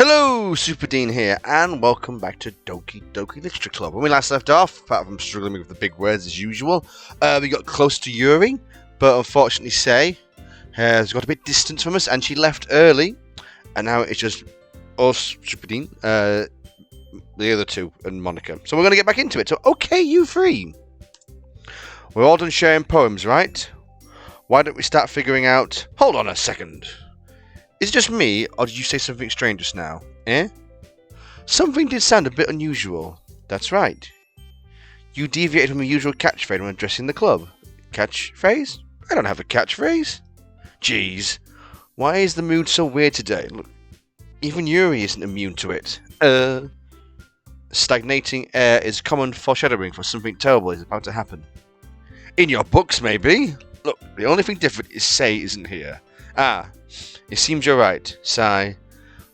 Hello, Superdean here, and welcome back to Doki Doki Literature Club. When we last left off, apart from struggling with the big words as usual, we got close to Yuri, but unfortunately Sei has got a bit distant from us, and she left early, and now it's just us, Superdean, the other two, and Monica. So we're going to get back into it. So, okay, you three. We're all done sharing poems, right? Why don't we start figuring out... Hold on a second. Is it just me, or did you say something strange just now? Eh? Something did sound a bit unusual. That's right. You deviated from your usual catchphrase when addressing the club. Catchphrase? I don't have a catchphrase. Jeez. Why is the mood so weird today? Look, even Yuri isn't immune to it. Stagnating air is common foreshadowing for something terrible is about to happen. In your books, maybe? Look, the only thing different is Sei isn't here. Ah, it seems you're right. Sai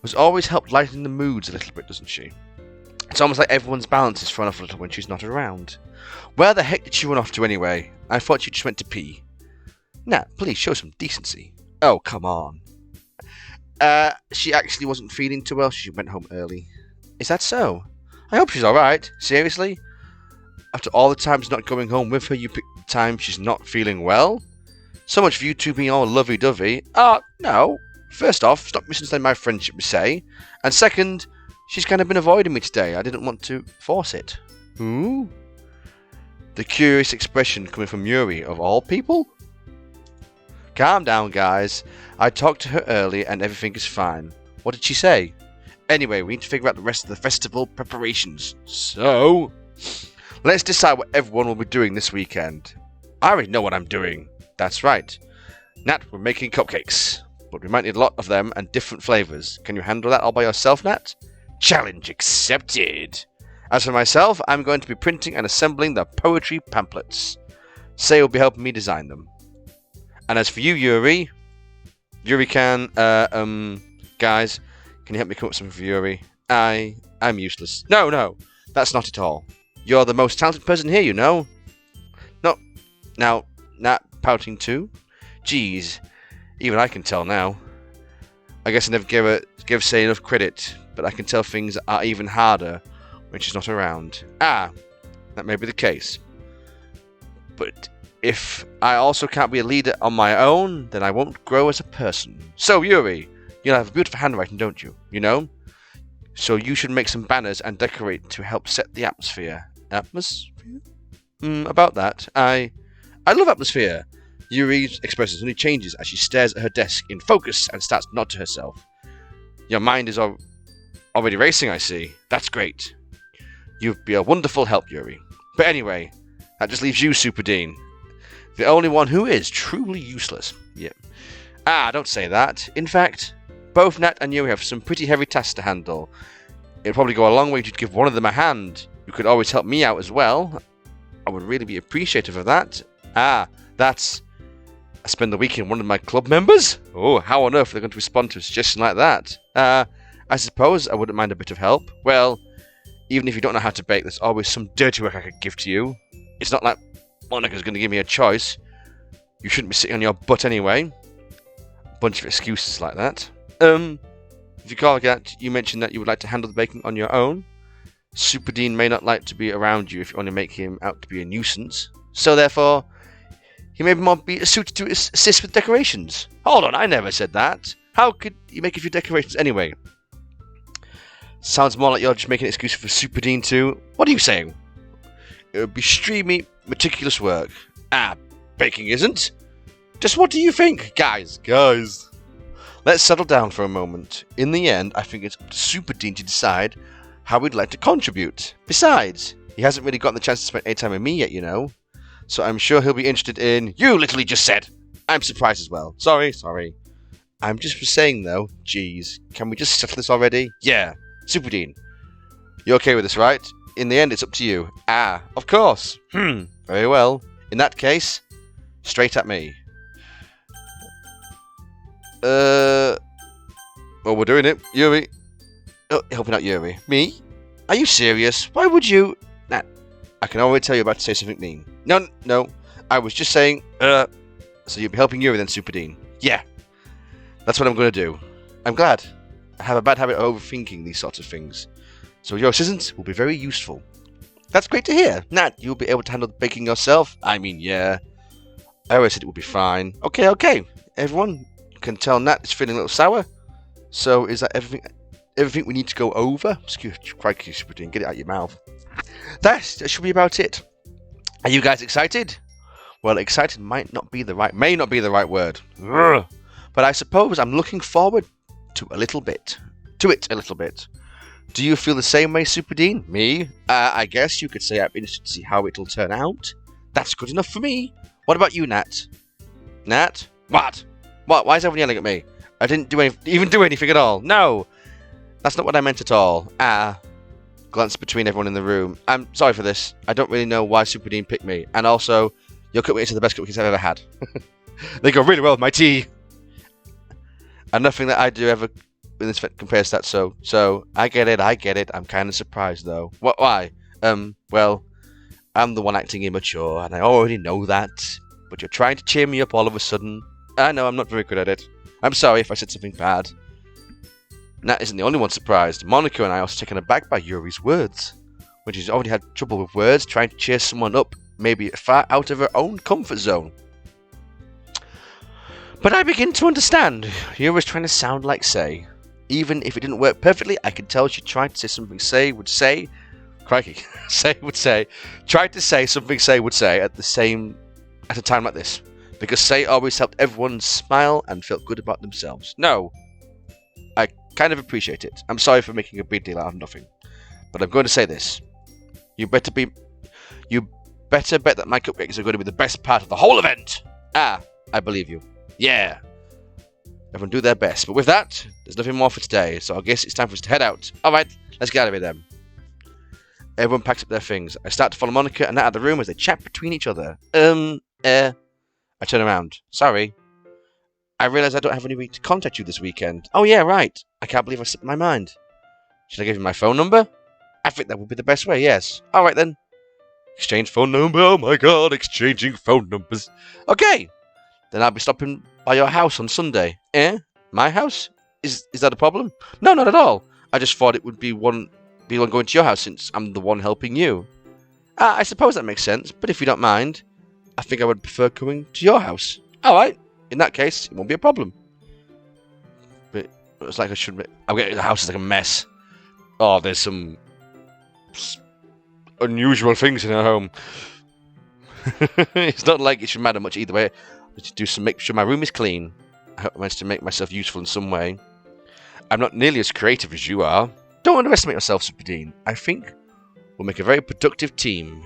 has always helped lighten the moods a little bit, doesn't she? It's almost like everyone's balance is thrown off a little when she's not around. Where the heck did she run off to anyway? I thought she just went to pee. Nat, please show some decency. Oh, come on. She actually wasn't feeling too well. She went home early. Is that so? I hope she's alright. Seriously? After all the times not going home with her, you picked the time she's not feeling well? So much for you two being all lovey-dovey. No. First off, stop misunderstanding my friendship with Sei. And second, she's kind of been avoiding me today. I didn't want to force it. Ooh. The curious expression coming from Yuri, of all people? Calm down, guys. I talked to her earlier and everything is fine. What did she say? Anyway, we need to figure out the rest of the festival preparations. So, let's decide what everyone will be doing this weekend. I already know what I'm doing. That's right. Nat, we're making cupcakes. But we might need a lot of them and different flavours. Can you handle that all by yourself, Nat? Challenge accepted. As for myself, I'm going to be printing and assembling the poetry pamphlets. Sei will be helping me design them. And as for you, Yuri can, guys, can you help me come up with something for Yuri? I'm useless. No, that's not it all. You're the most talented person here, you know. No, now, Nat pouting too? Jeez, even I can tell now. I guess I never gave Sei enough credit, but I can tell things are even harder when she's not around. That may be the case. But if I also can't be a leader on my own, then I won't grow as a person. So, Yuri, you have beautiful handwriting, don't you? You know? So you should make some banners and decorate to help set the atmosphere. Atmosphere? About that, I love atmosphere. Yuri's expression only changes as she stares at her desk in focus and starts to nod to herself. Your mind is already racing, I see. That's great. You'd be a wonderful help, Yuri. But anyway, that just leaves you, Superdean. The only one who is truly useless. Yep. Don't say that. In fact, both Nat and Yuri have some pretty heavy tasks to handle. It'd probably go a long way to give one of them a hand. You could always help me out as well. I would really be appreciative of that. That's... I spend the weekend with one of my club members? Oh, how on earth are they going to respond to a suggestion like that? I suppose I wouldn't mind a bit of help. Well, even if you don't know how to bake, there's always some dirty work I could give to you. It's not like Monica's going to give me a choice. You shouldn't be sitting on your butt anyway. A bunch of excuses like that. If you call that, you mentioned that you would like to handle the baking on your own. Superdean may not like to be around you if you only make him out to be a nuisance. So therefore, he may be suited to assist with decorations. Hold on, I never said that. How could you make a few decorations anyway? Sounds more like you're just making an excuse for Superdean too. What are you saying? It would be streamy, meticulous work. Baking isn't. Just what do you think? Guys. Let's settle down for a moment. In the end, I think it's up to Superdean to decide how we'd like to contribute. Besides, he hasn't really gotten the chance to spend any time with me yet, you know. So I'm sure he'll be interested in... You literally just said! I'm surprised as well. Sorry. I'm just saying though, geez, can we just settle this already? Yeah. Superdean, you okay with this, right? In the end, it's up to you. Of course. Very well. In that case, straight at me. Well, we're doing it. Yuri. Oh, helping out Yuri. Me? Are you serious? Why would you... Nah, I can already tell you're about to say something mean. No. I was just saying, so you'll be helping Yuri then, Superdean. Yeah. That's what I'm going to do. I'm glad. I have a bad habit of overthinking these sorts of things, so your assistance will be very useful. That's great to hear. Nat, you'll be able to handle the baking yourself? I mean, yeah. I always said it would be fine. Okay. Everyone can tell Nat is feeling a little sour. So is that everything we need to go over? Excuse crikey, Superdean, get it out of your mouth. That should be about it. Are you guys excited? Well, excited may not be the right word. Ugh. But I suppose I'm looking forward to it a little bit. Do you feel the same way, Superdean? Me? I guess you could say I'm interested to see how it'll turn out. That's good enough for me. What about you, Nat? Nat? What? Why is everyone yelling at me? I didn't even do anything at all. No! That's not what I meant at all. Glance between everyone in the room. I'm sorry for this. I don't really know why Superdean picked me. And also, your cupcakes are the best cupcakes I've ever had. They go really well with my tea. And nothing that I do ever in this compares to that, so I get it. I'm kind of surprised, though. Why? Well, I'm the one acting immature, and I already know that. But you're trying to cheer me up all of a sudden. I know I'm not very good at it. I'm sorry if I said something bad. Nat isn't the only one surprised. Monica and I are also taken aback by Yuri's words. When she's already had trouble with words, trying to cheer someone up, maybe far out of her own comfort zone. But I begin to understand. Yuri's trying to sound like Say. Even if it didn't work perfectly, I could tell she tried to say something Say would say. Crikey. Tried to say something Say would say at a time like this. Because Say always helped everyone smile and felt good about themselves. No. I kind of appreciate it. I'm sorry for making a big deal out of nothing. But I'm going to say this. You better bet that my cupcakes are going to be the best part of the whole event. I believe you. Yeah. Everyone do their best. But with that, there's nothing more for today, so I guess it's time for us to head out. Alright, let's get out of here then. Everyone packs up their things. I start to follow Monica and Nat out of the room as they chat between each other. I turn around. Sorry. I realise I don't have any way to contact you this weekend. Oh yeah, right. I can't believe I slipped my mind. Should I give you my phone number? I think that would be the best way, yes. Alright then. Exchange phone number. Oh my god, exchanging phone numbers. Okay. Then I'll be stopping by your house on Sunday. My house? Is that a problem? No, not at all. I just thought it would be one going to your house since I'm the one helping you. I suppose that makes sense, but if you don't mind, I think I would prefer coming to your house. Alright. In that case, it won't be a problem. But it's like I'm getting the house is like a mess. Oh, there's some unusual things in our home. It's not like it should matter much either way. To make sure my room is clean. I hope I managed to make myself useful in some way. I'm not nearly as creative as you are. Don't underestimate yourself, Superdean. I think we'll make a very productive team,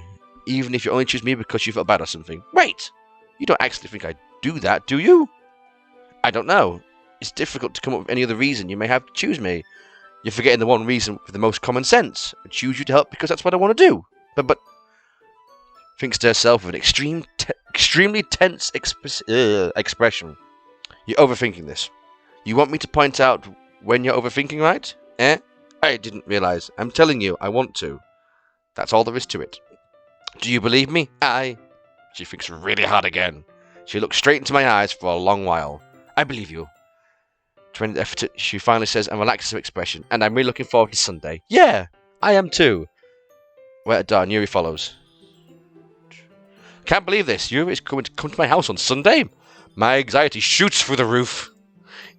even if you only choose me because you felt bad or something. Wait! You don't actually think I do that, do you? I don't know. It's difficult to come up with any other reason you may have to choose me. You're forgetting the one reason with the most common sense. I choose you to help because that's what I want to do. But thinks to herself with an extremely tense expression. You're overthinking this. You want me to point out when you're overthinking, right? I didn't realise. I'm telling you, I want to. That's all there is to it. Do you believe me? She thinks really hard again. She looks straight into my eyes for a long while. I believe you. Trying the effort, she finally says and relaxes her expression. And I'm really looking forward to Sunday. Yeah, I am too. We're at dawn. Yuri follows. Can't believe this. Yuri is going to come to my house on Sunday. My anxiety shoots through the roof.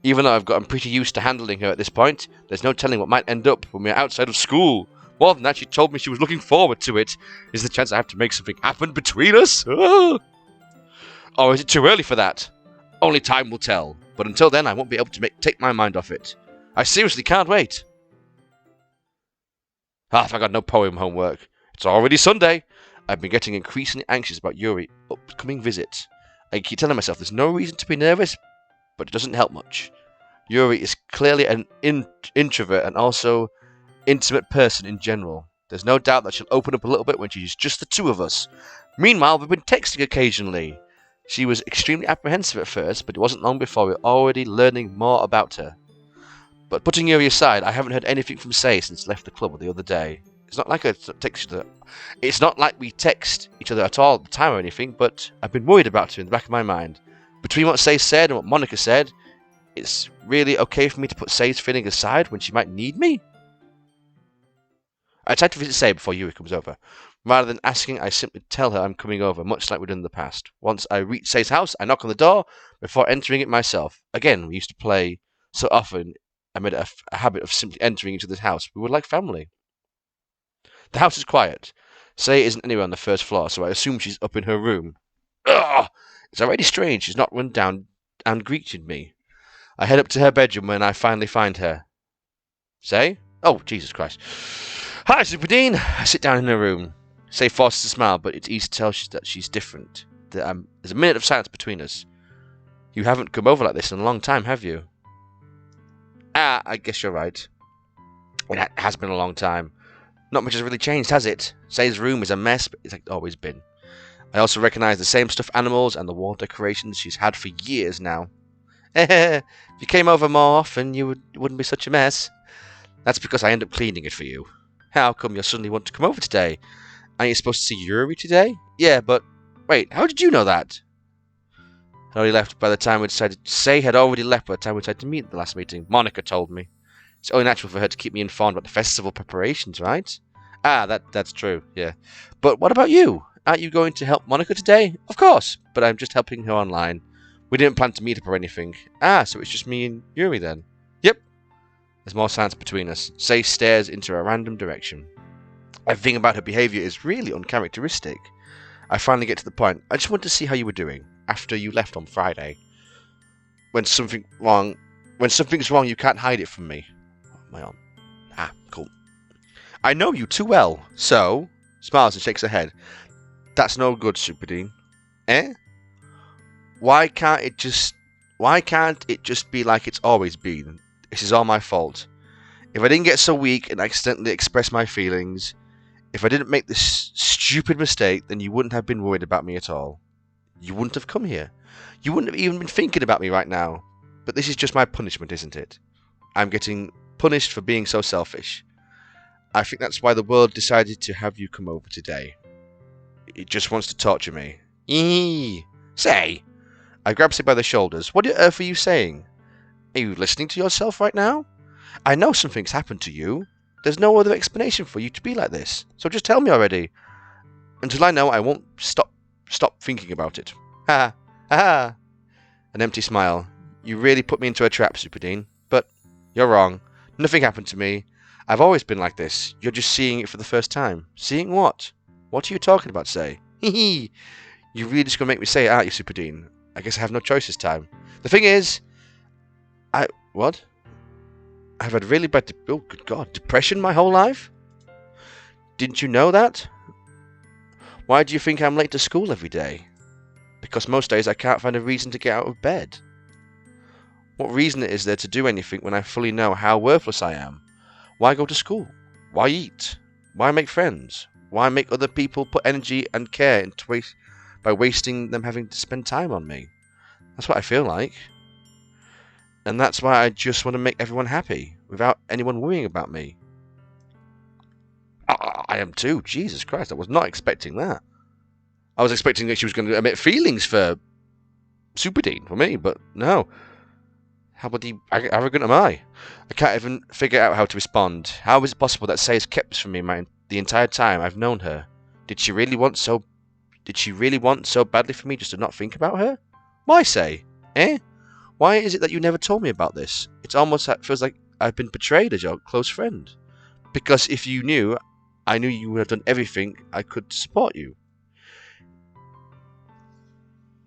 Even though I've gotten pretty used to handling her at this point, there's no telling what might end up when we're outside of school. More than that, she told me she was looking forward to it. Is the chance I have to make something happen between us? Or is it too early for that? Only time will tell. But until then, I won't be able to take my mind off it. I seriously can't wait. I got no poem homework. It's already Sunday. I've been getting increasingly anxious about Yuri's upcoming visit. I keep telling myself there's no reason to be nervous, but it doesn't help much. Yuri is clearly an introvert and also intimate person in general. There's no doubt that she'll open up a little bit when she's just the two of us. Meanwhile, we've been texting occasionally. She was extremely apprehensive at first, but it wasn't long before we were already learning more about her. But putting Yuri aside, I haven't heard anything from Say since left the club the other day. It's not like It's not like we text each other at all at the time or anything, but I've been worried about her in the back of my mind. Between what Say said and what Monica said, It's really okay for me to put Say's feeling aside when she might need me? I tried to visit Say before Yuri comes over. Rather than asking, I simply tell her I'm coming over, much like we've done in the past. Once I reach Say's house, I knock on the door before entering it myself. Again, we used to play so often, I made it a habit of simply entering into this house. We were like family. The house is quiet. Say isn't anywhere on the first floor, so I assume she's up in her room. Ugh! It's already strange she's not run down and greeted me. I head up to her bedroom when I finally find her. Say? Oh, Jesus Christ. Hi, Superdean! I sit down in her room. Say forces a smile, but it's easy to tell that she's different. There's a minute of silence between us. You haven't come over like this in a long time, have you? I guess you're right. It has been a long time. Not much has really changed, has it? Say's room is a mess, but it's like it's always been. I also recognise the same stuffed animals and the wall decorations she's had for years now. If you came over more often, it wouldn't be such a mess. That's because I end up cleaning it for you. How come you suddenly want to come over today? Aren't you supposed to see Yuri today? Yeah, but... Wait, how did you know that? Had already left by the time we decided... Say had already left by the time we decided to meet at the last meeting. Monica told me. It's only natural for her to keep me informed about the festival preparations, right? That's true, yeah. But what about you? Aren't you going to help Monica today? Of course, but I'm just helping her online. We didn't plan to meet up or anything. So it's just me and Yuri then? Yep. There's more silence between us. Say stares into a random direction. Everything about her behaviour is really uncharacteristic. I finally get to the point. I just wanted to see how you were doing after you left on Friday. When something's wrong, you can't hide it from me. What am I on? Cool. I know you too well, so... Smiles and shakes her head. That's no good, Superdean. Eh? Why can't it just be like it's always been? This is all my fault. If I didn't get so weak and accidentally express my feelings, if I didn't make this stupid mistake, then you wouldn't have been worried about me at all. You wouldn't have come here. You wouldn't have even been thinking about me right now. But this is just my punishment, isn't it? I'm getting punished for being so selfish. I think that's why the world decided to have you come over today. It just wants to torture me. Eee! Say! I grab Say by the shoulders. What on earth are you saying? Are you listening to yourself right now? I know something's happened to you. There's no other explanation for you to be like this. So just tell me already. Until I know, I won't stop thinking about it. Ha! Ha! An empty smile. You really put me into a trap, Superdean. But you're wrong. Nothing happened to me. I've always been like this. You're just seeing it for the first time. Seeing what? What are you talking about, Say? Hee hee. You're really just going to make me say it, aren't you, Superdean? I guess I have no choice this time. The thing is... What? I've had really bad... Oh, good God. Depression my whole life? Didn't you know that? Why do you think I'm late to school every day? Because most days I can't find a reason to get out of bed. What reason is there to do anything when I fully know how worthless I am? Why go to school? Why eat? Why make friends? Why make other people put energy and care into waste by wasting them having to spend time on me? That's what I feel like. And that's why I just want to make everyone happy, without anyone worrying about me. I am too. Jesus Christ, I was not expecting that. I was expecting that she was going to admit feelings for Superdean, for me, but no. How bloody arrogant am I? I can't even figure out how to respond. How is it possible that Say has kept this from me the entire time I've known her? Did she really want so badly for me just to not think about her? Why, Say? Eh? Why is it that you never told me about this? It almost feels like I've been betrayed as your close friend. Because if you knew, I knew you would have done everything I could to support you.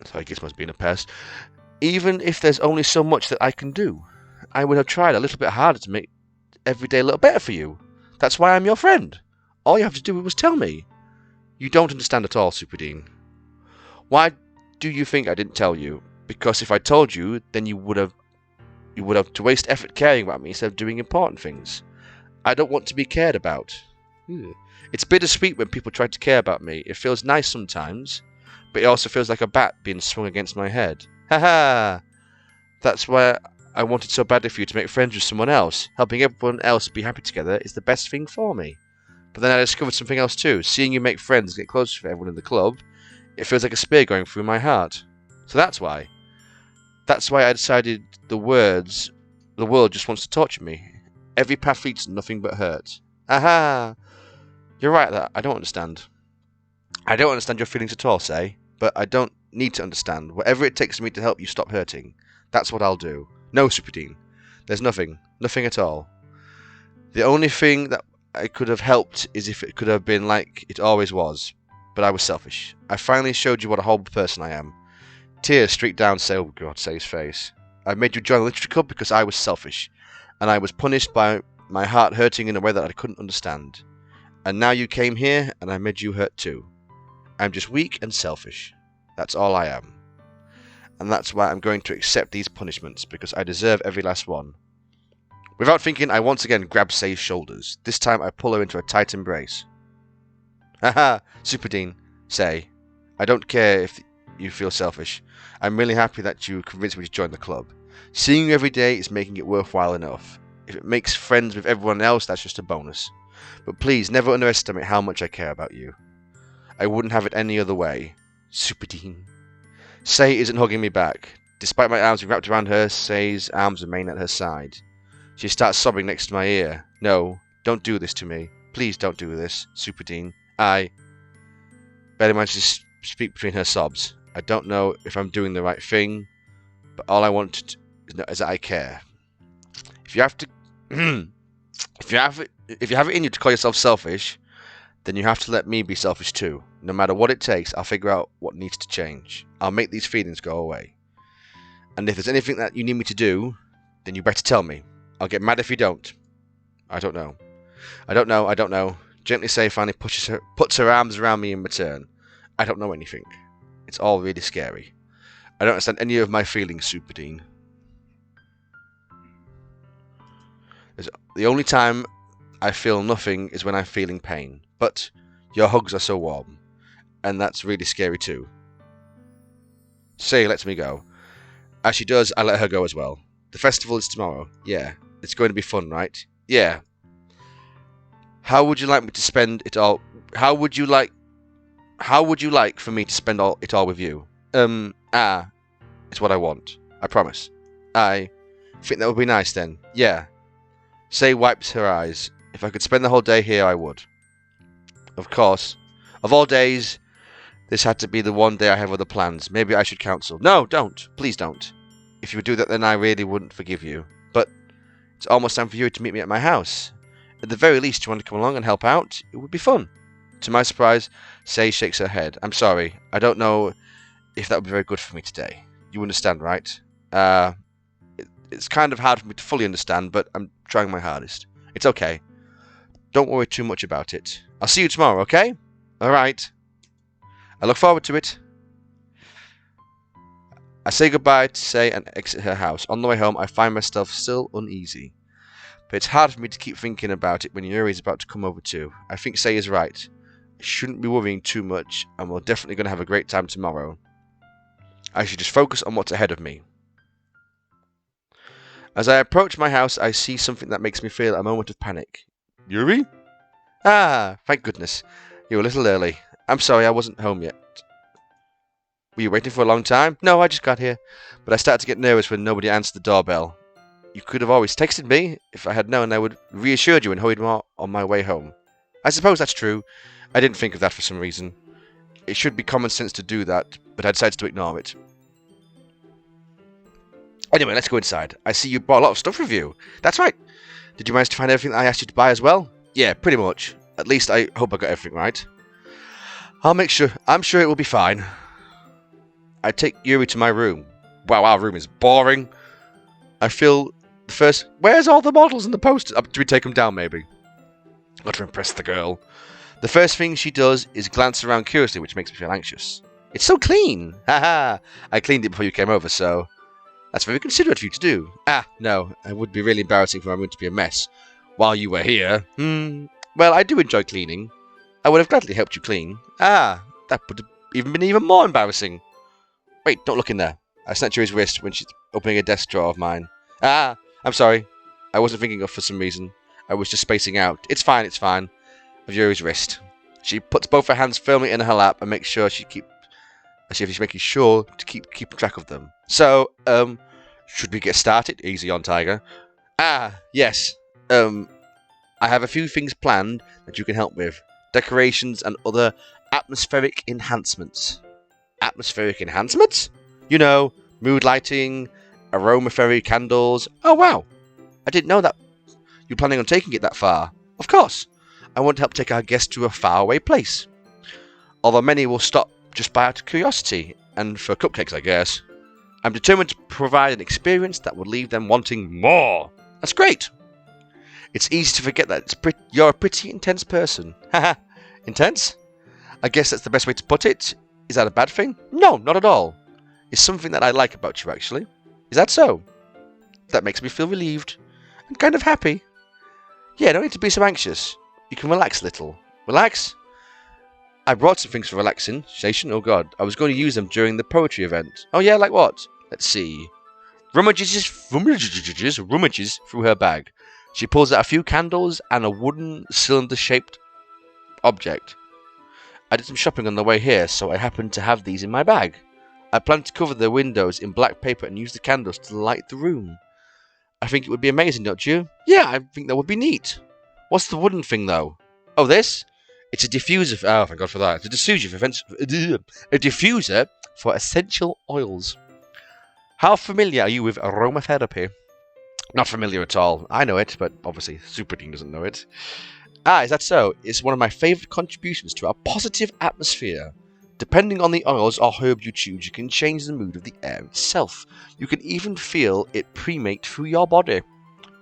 So I guess must be in the past. Even if there's only so much that I can do, I would have tried a little bit harder to make every day a little better for you. That's why I'm your friend. All you have to do was tell me. You don't understand at all, Superdean. Why do you think I didn't tell you? Because if I told you, then you would have to waste effort caring about me instead of doing important things. I don't want to be cared about. It's bittersweet when people try to care about me. It feels nice sometimes, but it also feels like a bat being swung against my head. Ha! That's why I wanted so badly for you to make friends with someone else. Helping everyone else be happy together is the best thing for me. But then I discovered something else too. Seeing you make friends and get closer to everyone in the club, it feels like a spear going through my heart. So that's why. That's why I decided the world just wants to torture me. Every path leads to nothing but hurt. Aha! You're right that I don't understand. I don't understand your feelings at all, say, but I don't need to understand. Whatever it takes for me to help you stop hurting, that's what I'll do. No, Superdean. There's nothing. Nothing at all. The only thing that I could have helped is if it could have been like it always was. But I was selfish. I finally showed you what a horrible person I am. Tears streaked down Say's face. I made you join the literature club because I was selfish, and I was punished by my heart hurting in a way that I couldn't understand. And now you came here, and I made you hurt too. I'm just weak and selfish. That's all I am. And that's why I'm going to accept these punishments, because I deserve every last one. Without thinking, I once again grab Say's shoulders. This time I pull her into a tight embrace. Haha, Superdean, Say. I don't care if you feel selfish. I'm really happy that you convinced me to join the club. Seeing you every day is making it worthwhile enough. If it makes friends with everyone else, that's just a bonus. But please, never underestimate how much I care about you. I wouldn't have it any other way. Superdean. Say isn't hugging me back. Despite my arms being wrapped around her, Say's arms remain at her side. She starts sobbing next to my ear. No, don't do this to me. Please don't do this, Superdean. I barely managed to speak between her sobs. I don't know if I'm doing the right thing, but all I want is that I care. If you have to, if you have it in you to call yourself selfish, then you have to let me be selfish too. No matter what it takes, I'll figure out what needs to change. I'll make these feelings go away. And if there's anything that you need me to do, then you better tell me. I'll get mad if you don't. I don't know. I don't know. Gently Say finally puts her arms around me in return. I don't know anything. It's all really scary. I don't understand any of my feelings, Superdean. The only time I feel nothing is when I'm feeling pain. But your hugs are so warm. And that's really scary too. Say lets me go. As she does, I let her go as well. The festival is tomorrow. Yeah. It's going to be fun, right? Yeah. How would you like me to spend it all? How would you like for me to spend it all with you? It's what I want. I promise. I think that would be nice then. Yeah. Say wipes her eyes. If I could spend the whole day here, I would. Of course. Of all days, this had to be the one day I have other plans. Maybe I should cancel. No, don't. Please don't. If you would do that, then I really wouldn't forgive you. But it's almost time for you to meet me at my house. At the very least, you want to come along and help out? It would be fun. To my surprise, Say shakes her head. I'm sorry. I don't know if that would be very good for me today. You understand, right? It's kind of hard for me to fully understand, but I'm trying my hardest. It's okay. Don't worry too much about it. I'll see you tomorrow, okay? Alright. I look forward to it. I say goodbye to Say and exit her house. On the way home, I find myself still uneasy. But it's hard for me to keep thinking about it when Yuri is about to come over too. I think Say is right. I shouldn't be worrying too much, and we're definitely going to have a great time tomorrow. I should just focus on what's ahead of me. As I approach my house, I see something that makes me feel a moment of panic. Yuri? Ah, thank goodness. You're a little early. I'm sorry I wasn't home yet. Were you waiting for a long time? No, I just got here. But I started to get nervous when nobody answered the doorbell. You could have always texted me. If I had known, I would have reassured you and hurried more on my way home. I suppose that's true. I didn't think of that for some reason. It should be common sense to do that, but I decided to ignore it. Anyway, let's go inside. I see you brought a lot of stuff with you. That's right. Did you manage to find everything I asked you to buy as well? Yeah, pretty much. At least I hope I got everything right. I'll make sure. I'm sure it will be fine. I take Yuri to my room. Wow, our room is boring. I feel the first... Where's all the models and the posters? Do we take them down, maybe? Got to impress the girl. The first thing she does is glance around curiously, which makes me feel anxious. It's so clean! Haha! I cleaned it before you came over, so... That's very considerate of you to do. No. It would be really embarrassing for my room to be a mess while you were here. Well, I do enjoy cleaning. I would have gladly helped you clean. That would have been even more embarrassing. Wait, don't look in there. I snatched Yuri's wrist when she's opening a desk drawer of mine. I'm sorry. I wasn't thinking of for some reason. I was just spacing out. It's fine. Of Yuri's wrist. She puts both her hands firmly in her lap and makes sure she's making sure to keep track of them. So, should we get started? Easy on, Tiger. Ah, yes. I have a few things planned that you can help with. Decorations and other atmospheric enhancements. Atmospheric enhancements? You know, mood lighting, aromatherapy candles. Oh, wow. I didn't know that you're planning on taking it that far. Of course. I want to help take our guests to a faraway place. Although many will stop just by out of curiosity, and for cupcakes, I guess. I'm determined to provide an experience that will leave them wanting more. That's great. It's easy to forget that you're a pretty intense person. Haha, intense? I guess that's the best way to put it. Is that a bad thing? No, not at all. It's something that I like about you, actually. Is that so? That makes me feel relieved and kind of happy. Yeah, don't need to be so anxious. You can relax a little. Relax? I brought some things for relaxation. Oh god, I was going to use them during the poetry event. Oh yeah, like what? Let's see. Rummages through her bag. She pulls out a few candles and a wooden cylinder-shaped object. I did some shopping on the way here, so I happened to have these in my bag. I plan to cover the windows in black paper and use the candles to light the room. I think it would be amazing, don't you? Yeah, I think that would be neat. What's the wooden thing, though? Oh, this? It's a diffuser. Oh, thank God for that. It's a diffuser for essential oils. How familiar are you with aromatherapy? Not familiar at all. I know it, but obviously Superdean doesn't know it. Ah, is that so? It's one of my favourite contributions to our positive atmosphere. Depending on the oils or herb you choose, you can change the mood of the air itself. You can even feel it permeate through your body.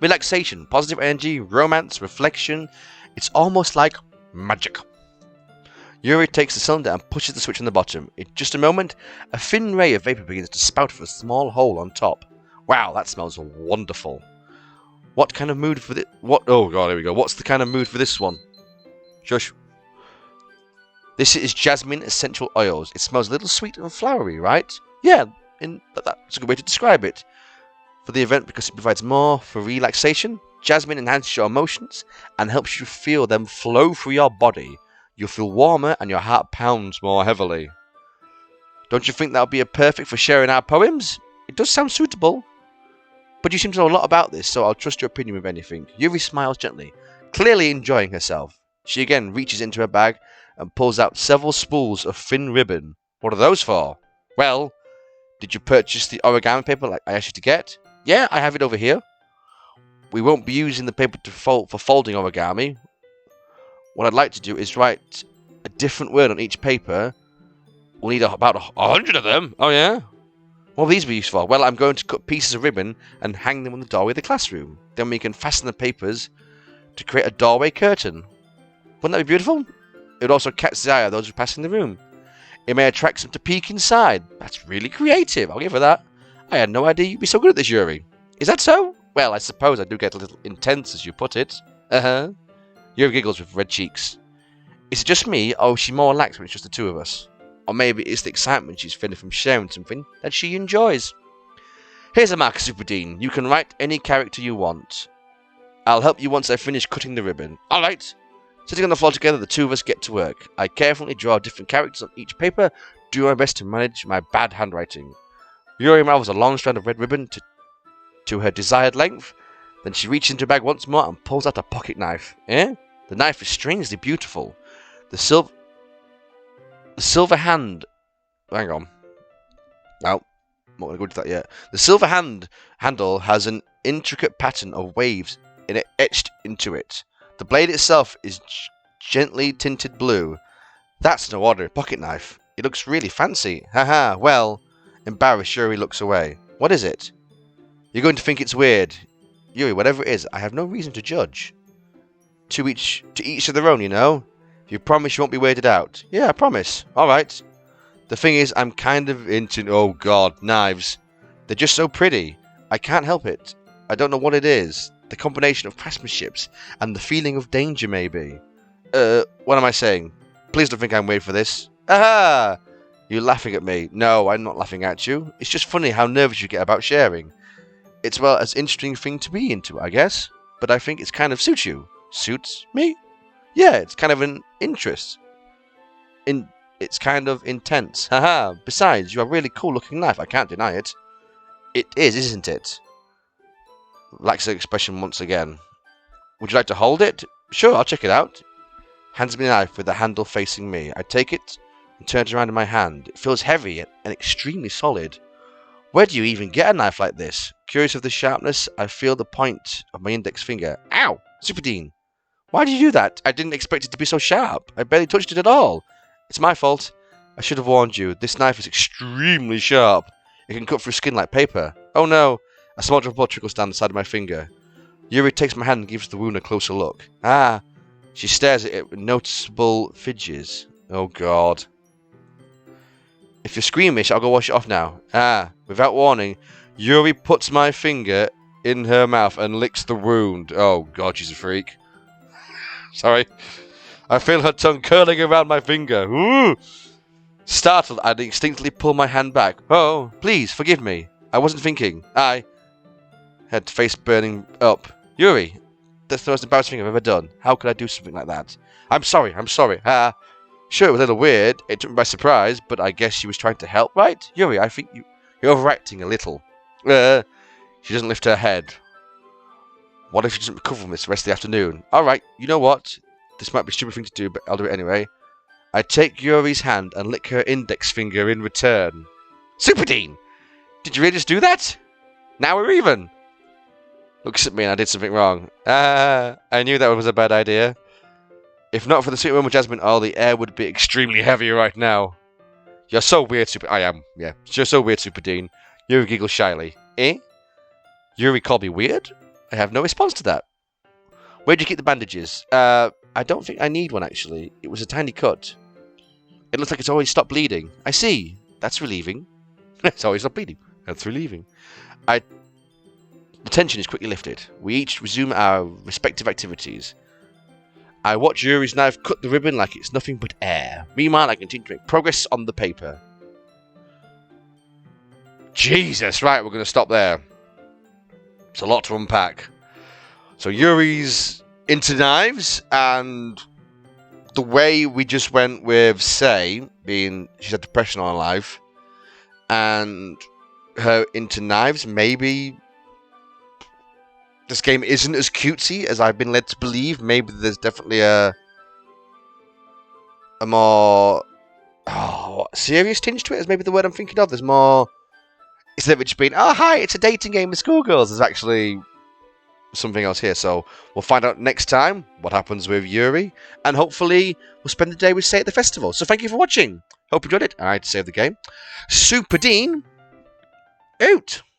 Relaxation, positive energy, romance, reflection. It's almost like magic. Yuri takes the cylinder and pushes the switch on the bottom. In just a moment, a thin ray of vapour begins to spout from a small hole on top. Wow, that smells wonderful. What kind of mood for this? Oh god, here we go. What's the kind of mood for this one? Shush. This is jasmine essential oils. It smells a little sweet and flowery, right? Yeah, that's a good way to describe it. For the event, because it provides more for relaxation, jasmine enhances your emotions and helps you feel them flow through your body. You'll feel warmer and your heart pounds more heavily. Don't you think that would be perfect for sharing our poems? It does sound suitable. But you seem to know a lot about this, so I'll trust your opinion with anything. Yuri smiles gently, clearly enjoying herself. She again reaches into her bag and pulls out several spools of thin ribbon. What are those for? Well, did you purchase the origami paper like I asked you to get? Yeah, I have it over here. We won't be using the paper for folding origami. What I'd like to do is write a different word on each paper. We'll need about 100 of them. Oh yeah? What will these be used for? Well, I'm going to cut pieces of ribbon and hang them on the doorway of the classroom. Then we can fasten the papers to create a doorway curtain. Wouldn't that be beautiful? It would also catch the eye of those who pass in the room. It may attract them to peek inside. That's really creative. I'll give her that. I had no idea you'd be so good at this, Yuri. Is that so? Well, I suppose I do get a little intense, as you put it. Uh-huh. Yuri giggles with red cheeks. Is it just me, or is she more relaxed when it's just the two of us? Or maybe it's the excitement she's feeling from sharing something that she enjoys. Here's a marker, Superdean. You can write any character you want. I'll help you once I finish cutting the ribbon. Alright. Sitting on the floor together, the two of us get to work. I carefully draw different characters on each paper, do my best to manage my bad handwriting. Yuri marvels a long strand of red ribbon to her desired length. Then she reaches into her bag once more and pulls out a pocket knife. Eh? The knife is strangely beautiful. The silver hand... Hang on. No, I'm not going to go into that yet. The silver handle has an intricate pattern of waves etched into it. The blade itself is gently tinted blue. That's no ordinary pocket knife. It looks really fancy. Haha, well... Embarrassed, Yuri looks away. What is it? You're going to think it's weird. Yuri, whatever it is, I have no reason to judge. To each of their own, you know? If you promise you won't be weirded out. Yeah, I promise. Alright. The thing is, I'm kind of into... Oh god, knives. They're just so pretty. I can't help it. I don't know what it is. The combination of craftsmanship and the feeling of danger, maybe. What am I saying? Please don't think I'm weird for this. Aha! You're laughing at me. No, I'm not laughing at you. It's just funny how nervous you get about sharing. It's, well, an interesting thing to be into, I guess. But I think it's kind of suits you. Suits me? Yeah, it's kind of an interest. It's kind of intense. Haha. Besides, you have a really cool looking knife. I can't deny it. It is, isn't it? Likes her expression once again. Would you like to hold it? Sure, I'll check it out. Hands me the knife with the handle facing me. I take it and turn it around in my hand. It feels heavy and extremely solid. Where do you even get a knife like this? Curious of the sharpness, I feel the point of my index finger. Ow! Superdean! Why did you do that? I didn't expect it to be so sharp. I barely touched it at all. It's my fault. I should have warned you. This knife is extremely sharp. It can cut through skin like paper. Oh no! A small drop of blood trickles down the side of my finger. Yuri takes my hand and gives the wound a closer look. Ah! She stares at it with noticeable fidgets. Oh god. If you're squeamish, I'll go wash it off now. Ah! Without warning, Yuri puts my finger in her mouth and licks the wound. Oh god, she's a freak. Sorry. I feel her tongue curling around my finger. Ooh! Startled, I instinctively pull my hand back. Oh, please, forgive me. I wasn't thinking. I had face burning up. Yuri, that's the most embarrassing thing I've ever done. How could I do something like that? I'm sorry. Ah. Sure, it was a little weird. It took me by surprise, but I guess she was trying to help, right? Yuri, I think you're overacting a little. She doesn't lift her head. What if she doesn't recover from this the rest of the afternoon? Alright, you know what? This might be a stupid thing to do, but I'll do it anyway. I take Yuri's hand and lick her index finger in return. Superdean! Did you really just do that? Now we're even! Looks at me and I did something wrong. I knew that was a bad idea. If not for the sweet aroma of jasmine oil, the air would be extremely heavy right now. You're so weird, I am, yeah. You're so weird, Superdean. Yuri giggles shyly. Eh? Yuri called me weird? I have no response to that. Where do you keep the bandages? I don't think I need one, actually. It was a tiny cut. It looks like it's already stopped bleeding. I see. That's relieving. It's already stopped bleeding. That's relieving. The tension is quickly lifted. We each resume our respective activities. I watch Yuri's knife cut the ribbon like it's nothing but air. Meanwhile, I continue to make progress on the paper. Jesus, right, we're going to stop there. It's a lot to unpack. So Yuri's into knives, and the way we just went with Sei, being she's had depression all her life, and her into knives, maybe this game isn't as cutesy as I've been led to believe. Maybe there's definitely a more serious tinge to it, is maybe the word I'm thinking of. There's more, instead of it just being, oh hi, it's a dating game with schoolgirls, there's actually something else here. So we'll find out next time what happens with Yuri, and hopefully we'll spend the day with Sei at the festival. So thank you for watching. Hope you enjoyed it. Alright, save the game. Superdean out.